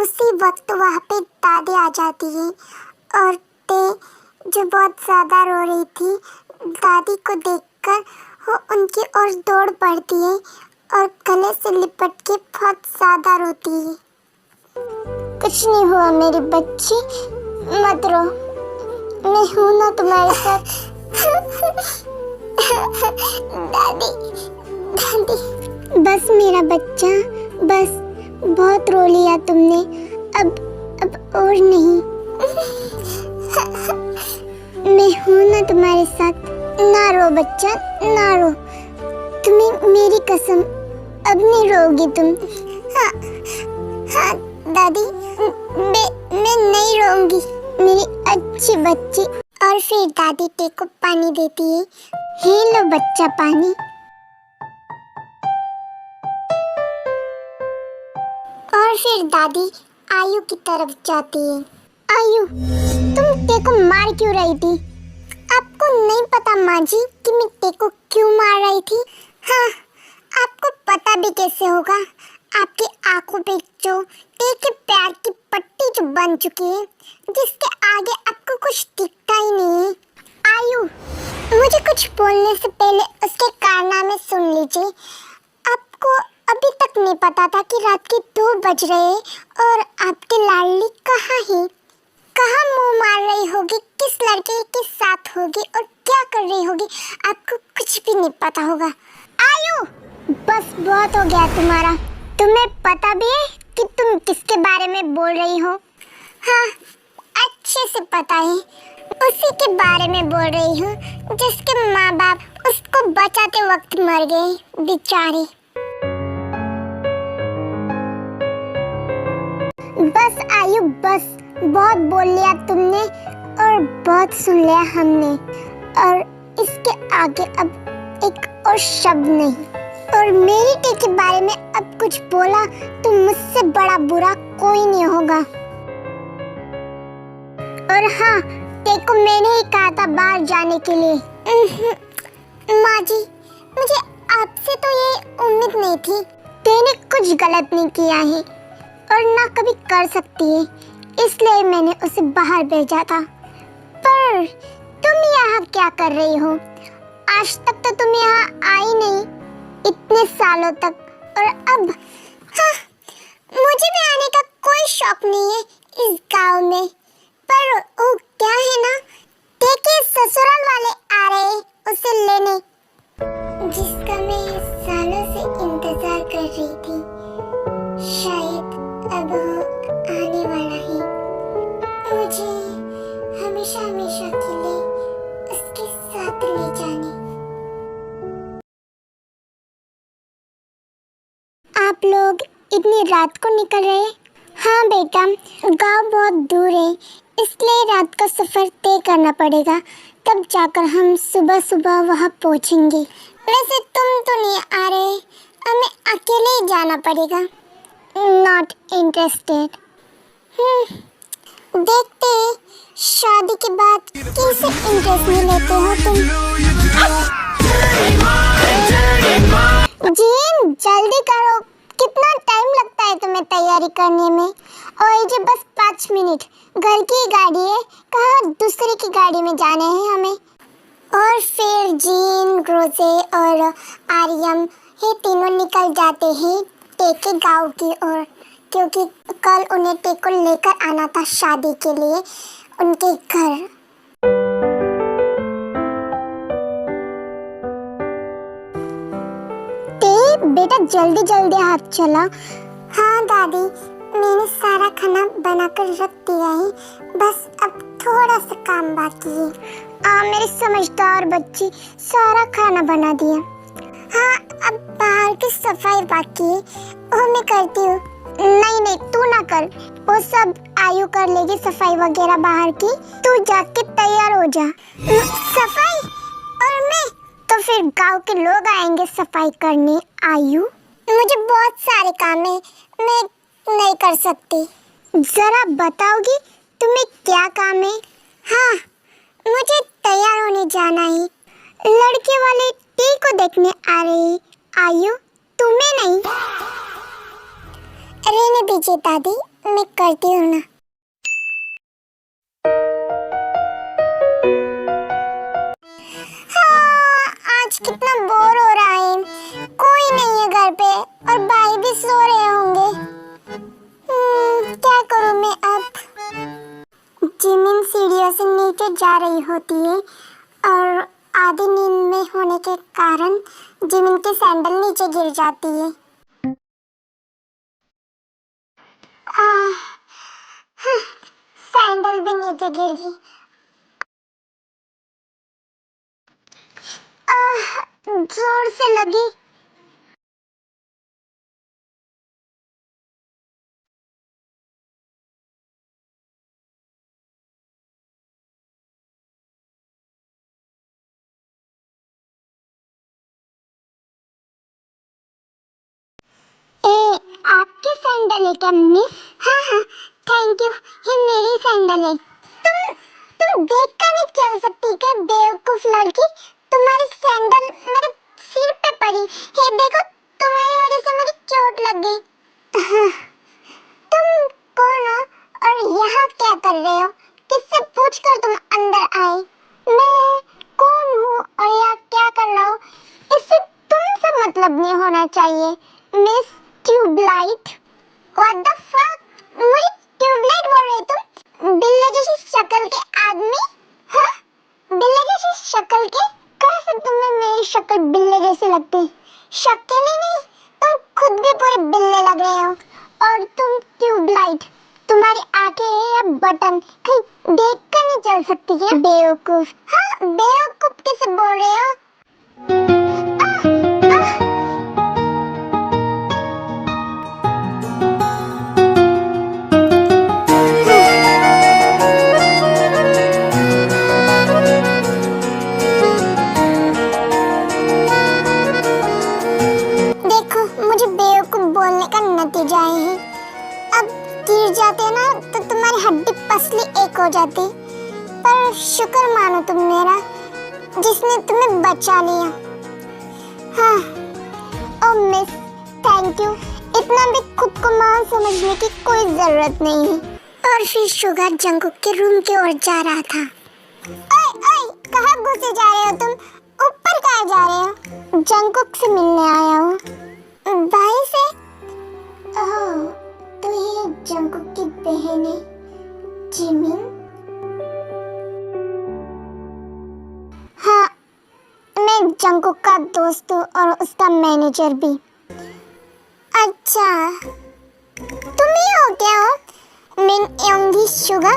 उसी वक्त वहाँ पे दादी आ जाती है और ते जो बहुत ज़्यादा रो रही थी, दादी को देखकर वो उनकी ओर दौड़ पड़ती है और गले से लिपट के बहुत ज़्यादा रोती है। कुछ नहीं हुआ मेरी बच्ची, मत रो, मैं हूँ ना तुम्हारे साथ। दादी, दादी। बस मेरा बच्चा, बस, बहुत रो लिया तुमने, अब और नहीं। मैं हूँ ना तुम्हारे साथ, ना रो बच्चा, ना रो, तुम्हें मेरी कसम, अब नहीं रोगी तुम। हाँ दादी, मैं नहीं रोऊंगी, मेरी अच्छी बच्ची। और फिर दादी टे को पानी देती है। हे लो बच्चा पानी। और फिर दादी आयु की तरफ जाती है। आयु, तुम टे को मार क्यों रही थी? आपको नहीं पता माँ जी कि मैं टे को क्यों मार रही थी? हाँ, आपको पता भी कैसे होगा? आपकी आंखों पे जो टे के प्यार की पट्टी जो बन चुकी है, जिसके आगे आपको कुछ दिखता ही नहीं है। आयु, मुझे कुछ बोलने से पहले उसके कारनामे सुन लीजिए। आपको अभी तक नहीं पता था कि रात के 2 बज रहे हैं और आपकी लाडली कहाँ है, कहाँ मुंह मार रही होगी, किस लड़के के साथ होगी और क्या कर रही होगी, आपको कुछ भी नहीं पता होगा। आयु, बस बहुत हो गया तुम्हारा। तुम्हें पता भी है कि तुम किसके बारे में बोल रही हो? हाँ, अच्छे से पता है, उसी के बारे में बोल रही हूँ जिसके माँ बाप उसको बचाते वक्त मर गए, बेचारे। बस आयु, बस, बहुत बोल लिया तुमने और बहुत सुन लिया हमने, और इसके आगे अब एक और शब्द नहीं। और मेरी टे के बारे में अब कुछ बोला तो मुझसे बड़ा बुरा कोई नहीं होगा। और हाँ, टे को मैंने ही कहा था बाहर जाने के लिए। माँ जी, मुझे आपसे तो ये उम्मीद नहीं थी। टे ने कुछ गलत नहीं किया है और ना कभी कर सकती है, इसलिए मैंने उसे बाहर भेजा था। पर तुम यहाँ क्या कर रही हो? आज तक तो तुम यहाँ आई नहीं, इतने सालों तक, और अब? हाँ, मुझे भी आने का कोई शौक नहीं है इस गांव में, पर वो क्या है ना, टे के ससुराल वाले आ रहे हैं उसे लेने, जिसका मैं सालों से इंतजार कर रही थी। शायद अब वो आने वाला है, मुझे हमेशा हमेशा के लिए उसके साथ ले जाने। आप लोग इतनी रात को निकल रहे? हाँ बेटा, गांव बहुत दूर है, इसलिए रात का सफर तय करना पड़ेगा, तब जाकर हम सुबह सुबह वहाँ पहुँचेंगे। वैसे तुम तो नहीं आ रहे, हमें अकेले ही जाना पड़ेगा। Not interested. देखते हैं शादी के बाद कैसे इंटरेस्ट में लेते हो तुम। जीन, जल्दी करो, कितना टाइम लगता है तुम्हें तैयारी करने में? और ये बस 5 मिनट, घर की गाड़ी है, कहाँ दूसरे की गाड़ी में जाने हैं हमें। और फिर जीन, रोजे और आर्यम ये तीनों निकल जाते हैं टे के गाँव की ओर, क्योंकि कल उन्हें टे को लेकर आना था शादी के लिए उनके घर। बेटा जल्दी जल्दी हाथ चला। हाँ दादी, मैंने सारा खाना बनाकर रख दिया है, बस अब थोड़ा सा काम बाकी है। मेरी समझदार बच्ची, सारा खाना बना दिया। हाँ, अब बाहर की सफाई बाकी है, वो मैं करती हूँ। नहीं, तू ना कर, वो सब आयु कर लेगी सफाई वगैरह बाहर की, तू जाके तैयार हो जा। सफाई? और मैं तो फिर गांव के लोग आएंगे सफाई करने। आयु, मुझे बहुत सारे काम है, मैं नहीं कर सकती। जरा बताओगी तुम्हें क्या काम है? हाँ, मुझे तैयार होने जाना है, लड़के वाले टी को देखने आ रहे हैं। आयु, तुम्हें नहीं? रहने दीजिए दादी, मैं करती हूँ ना। हाँ, आज कितना बोर हो रहा है, कोई नहीं है घर पे और भाई भी सो रहे होंगे। क्या करूँ मैं अब? जिमिन सीढ़ियों से नीचे जा रही होती है और आधी नींद में होने के कारण जिमिन की सैंडल नीचे गिर जाती है। सैंडल भी नीचे गिर गई। जोर से लगी। आपकी सैंडल है क्या मिस? हाँ हाँ, थैंक यू, ये मेरी सैंडल है। तुम देख कर नहीं चल सकती क्या बेवकूफ लड़की? तुम्हारी सैंडल मेरे सिर पे पड़ी। ये देखो, तुम्हारी वजह से मेरी चोट लग गई। हाँ, तुम कौन हो और यहाँ क्या कर रहे हो? किससे पूछकर तुम अंदर आए? मैं कौन हूँ और यहाँ क्या कर रहा हूँ, इससे तुमसे मतलब नहीं होना चाहिए miss tubelight. What the fuck, मुझे ट्यूबलाइट बोल रहे तुम? बिल्ली जैसी शक्ल के आदमी। हाँ, बिल्ली जैसी शक्ल के? कैसे तुम्हें मेरी शक्ल बिल्ली जैसी लगती? शक्ल ही नहीं, तुम खुद भी पूरे बिल्ले लग रहे हो। और तुम ट्यूबलाइट, तुम्हारी आंखें हैं या बटन? कहीं देख कर नहीं चल सकती क्या बेवकूफ? हाँ, बेवकूफ किसे बोल रहे हो? बोलने का नतीजा है। अब गिर जाते ना तो तुम्हारी हड्डी पसली एक हो जाती। पर शुक्र मानो तुम मेरा, जिसने तुम्हें बचा लिया। हाँ, ओ मिस, थैंक यू। इतना भी खुद को महान समझने की कोई जरूरत नहीं है। और फिर शुगर जंगकुक के रूम की ओर जा रहा था। ओए ओए, कहाँ घुसे जा रहे हो तुम? ऊपर कहाँ जा रहे हो? जंगकुक से मिलने आया हूँ। भाई से? ओह, तो ये जंगकुक की बहन है जिमिन? हाँ, मैं जंगकुक का दोस्त हूँ और उसका मैनेजर भी। अच्छा, तुम ही हो क्या हो? मिन योंगी शुगा?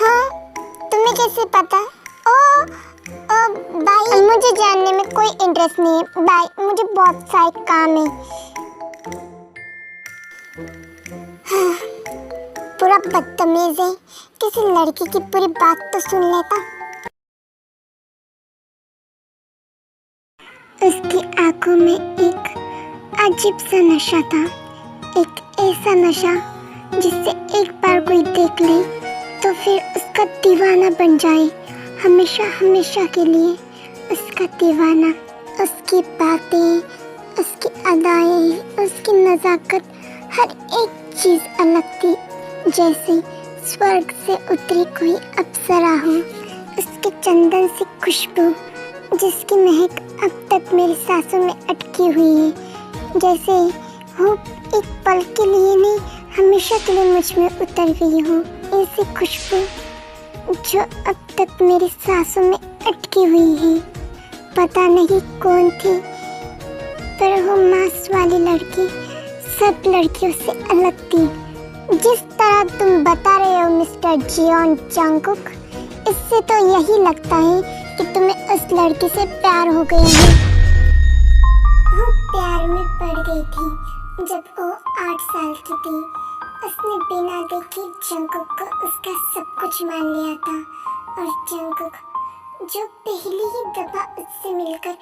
हाँ, तुम्हें कैसे पता? भाई, मुझे जानने में कोई इंटरेस्ट नहीं है भाई, मुझे बहुत सारे काम है। हाँ, पूरा बदतमीज है, किसी लड़की की पूरी बात तो सुन लेता। उसकी आंखों में एक अजीब सा नशा था, एक ऐसा नशा जिससे एक बार कोई देख ले तो फिर उसका दीवाना बन जाए, हमेशा हमेशा के लिए उसका दीवाना। उसकी बातें, उसकी अदाएं, उसकी नज़ाकत, हर एक चीज़ अलग थी, जैसे स्वर्ग से उतरी कोई अप्सरा हो। उसके चंदन से खुशबू, जिसकी महक अब तक मेरी सांसों में अटकी हुई है, जैसे वो एक पल के लिए नहीं, हमेशा के लिए मुझ में उतर गई हो। ऐसी खुशबू जो अब तक मेरी सांसों में अटकी हुई है। पता नहीं कौन थी, पर वो मांस वाली लड़की सब लड़कियों से अलग थी। जिस तरह तुम बता रहे हो मिस्टर जियोन जंगकुक, इससे तो यही लगता है कि तुम्हें उस लड़की से प्यार हो गया है। वो प्यार में पड़ गई थी जब वो 8 साल की थी। उसने बिना देखे जंगकुक को उसका सब कुछ मान लिया था, और जंगकुक जो पहली ही दफा उससे मिलकर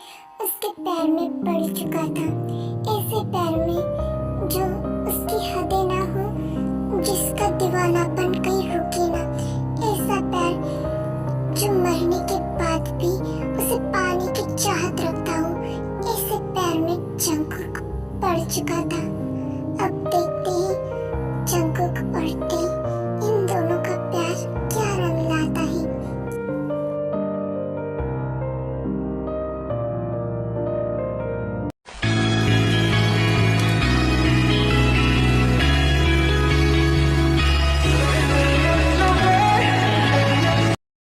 उसके पैर में पड़ चुका था,